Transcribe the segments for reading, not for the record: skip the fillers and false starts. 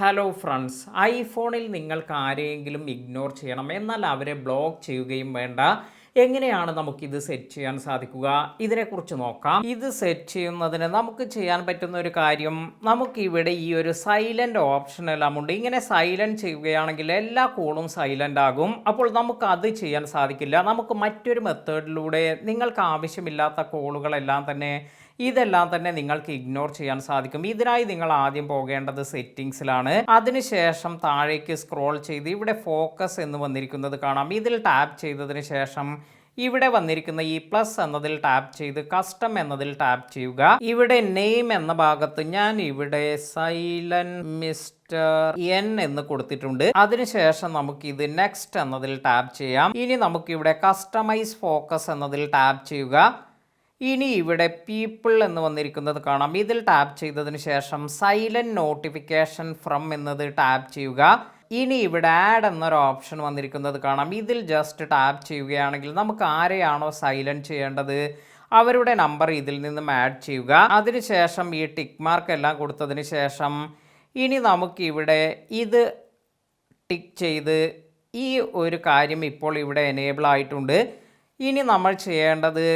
Hello friends, ഐഫോണിൽ നിങ്ങൾക്ക് ആരെയെങ്കിലും ignore ചെയ്യണം, എന്നാൽ അവരെ ബ്ലോക്ക് ചെയ്യുകയും വേണ്ട. എങ്ങനെയാണ് നമുക്കിത് സെറ്റ് ചെയ്യാൻ സാധിക്കുക? ഇതിനെക്കുറിച്ച് നോക്കാം. ഇത് സെറ്റ് ചെയ്യുന്നതിന് നമുക്ക് ചെയ്യാൻ പറ്റുന്ന ഒരു കാര്യം, നമുക്കിവിടെ ഈ ഒരു സൈലൻ്റ് ഓപ്ഷൻ എല്ലാം ഉണ്ട്. ഇങ്ങനെ സൈലൻറ്റ് ചെയ്യുകയാണെങ്കിൽ എല്ലാ കോളും സൈലൻ്റ് ആകും. അപ്പോൾ നമുക്ക് അത് ചെയ്യാൻ സാധിക്കില്ല. നമുക്ക് മറ്റൊരു മെത്തേഡിലൂടെ നിങ്ങൾക്ക് ആവശ്യമില്ലാത്ത കോളുകളെല്ലാം തന്നെ ഇതെല്ലാം തന്നെ നിങ്ങൾക്ക് ഇഗ്നോർ ചെയ്യാൻ സാധിക്കും. ഇതിനായി നിങ്ങൾ ആദ്യം പോകേണ്ടത് സെറ്റിംഗ്സിലാണ്. അതിനുശേഷം താഴേക്ക് സ്ക്രോൾ ചെയ്ത് ഇവിടെ ഫോക്കസ് എന്ന് വന്നിരിക്കുന്നത് കാണാം. ഇതിൽ ടാപ്പ് ചെയ്തതിന് ശേഷം ഇവിടെ വന്നിരിക്കുന്ന ഈ പ്ലസ് എന്നതിൽ ടാപ്പ് ചെയ്ത് കസ്റ്റം എന്നതിൽ ടാപ്പ് ചെയ്യുക. ഇവിടെ നെയിം എന്ന ഭാഗത്ത് ഞാൻ ഇവിടെ സൈലന്റ് മിസ്റ്റർ എൻ എന്ന് കൊടുത്തിട്ടുണ്ട്. അതിനുശേഷം നമുക്ക് ഇത് നെക്സ്റ്റ് എന്നതിൽ ടാപ്പ് ചെയ്യാം. ഇനി നമുക്കിവിടെ കസ്റ്റമൈസ് ഫോക്കസ് എന്നതിൽ ടാപ്പ് ചെയ്യുക. ഇനി ഇവിടെ പീപ്പിൾ എന്ന് വന്നിരിക്കുന്നത് കാണാം. ഇതിൽ ടാപ്പ് ചെയ്തതിന് ശേഷം സൈലൻറ്റ് നോട്ടിഫിക്കേഷൻ ഫ്രം എന്നത് ടാപ്പ് ചെയ്യുക. ഇനി ഇവിടെ ആഡ് എന്നൊരു ഓപ്ഷൻ വന്നിരിക്കുന്നത് കാണാം. ഇതിൽ ജസ്റ്റ് ടാപ്പ് ചെയ്യുകയാണെങ്കിൽ നമുക്ക് ആരെയാണോ സൈലൻറ്റ് ചെയ്യേണ്ടത് അവരുടെ നമ്പർ ഇതിൽ നിന്നും ആഡ് ചെയ്യുക. അതിനുശേഷം ഈ ടിക്ക് മാർക്ക് എല്ലാം കൊടുത്തതിന് ശേഷം ഇനി നമുക്കിവിടെ ഇത് ടിക്ക് ചെയ്ത് ഈ ഒരു കാര്യം ഇപ്പോൾ ഇവിടെ എനേബിൾ ആയിട്ടുണ്ട്. ഇനി നമ്മൾ ചെയ്യേണ്ടത്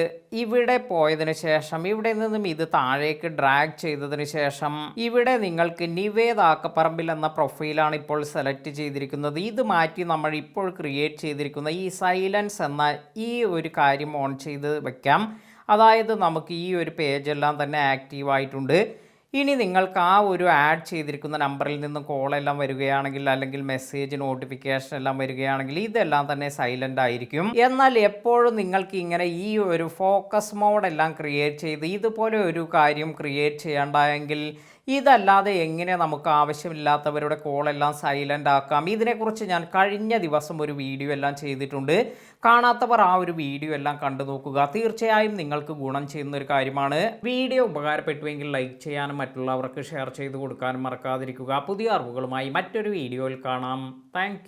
ഇവിടെ പോയതിന് ശേഷം ഇവിടെ നിന്നും ഇത് താഴേക്ക് ഡ്രാഗ് ചെയ്തതിന് ശേഷം ഇവിടെ നിങ്ങൾക്ക് നിവേദ് ആക്കപ്പറമ്പിൽ എന്ന പ്രൊഫൈലാണ് ഇപ്പോൾ സെലക്ട് ചെയ്തിരിക്കുന്നത്. ഇത് മാറ്റി നമ്മൾ ഇപ്പോൾ ക്രിയേറ്റ് ചെയ്തിരിക്കുന്ന ഈ സൈലൻസ് എന്ന ഈ ഒരു കാര്യം ഓൺ ചെയ്ത് വെക്കാം. അതായത് നമുക്ക് ഈ ഒരു പേജെല്ലാം തന്നെ ആക്റ്റീവായിട്ടുണ്ട്. ഇനി നിങ്ങൾക്ക് ആ ഒരു ആഡ് ചെയ്തിരിക്കുന്ന നമ്പറിൽ നിന്ന് കോളെല്ലാം വരികയാണെങ്കിൽ അല്ലെങ്കിൽ മെസ്സേജ് നോട്ടിഫിക്കേഷൻ എല്ലാം വരികയാണെങ്കിൽ ഇതെല്ലാം തന്നെ സൈലൻ്റ് ആയിരിക്കും. എന്നാൽ എപ്പോഴും നിങ്ങൾക്ക് ഇങ്ങനെ ഈ ഒരു ഫോക്കസ് മോഡ് എല്ലാം ക്രിയേറ്റ് ചെയ്ത് ഇതുപോലെ ഒരു കാര്യം ക്രിയേറ്റ് ചെയ്യേണ്ടതെങ്കിൽ ഇതല്ലാതെ എങ്ങനെ നമുക്ക് ആവശ്യമില്ലാത്തവരുടെ കോളെല്ലാം സൈലൻ്റ് ആക്കാം? ഇതിനെക്കുറിച്ച് ഞാൻ കഴിഞ്ഞ ദിവസം ഒരു വീഡിയോ എല്ലാം ചെയ്തിട്ടുണ്ട്. കാണാത്തവർ ആ ഒരു വീഡിയോ എല്ലാം കണ്ടു നോക്കുക. തീർച്ചയായും നിങ്ങൾക്ക് ഗുണം ചെയ്യുന്ന ഒരു കാര്യമാണ്. വീഡിയോ ഉപകാരപ്പെട്ടുവെങ്കിൽ ലൈക്ക് ചെയ്യാനും മറ്റുള്ളവർക്ക് ഷെയർ ചെയ്ത് കൊടുക്കാനും മറക്കാതിരിക്കുക. പുതിയ അറിവുകളുമായി മറ്റൊരു വീഡിയോയിൽ കാണാം. താങ്ക്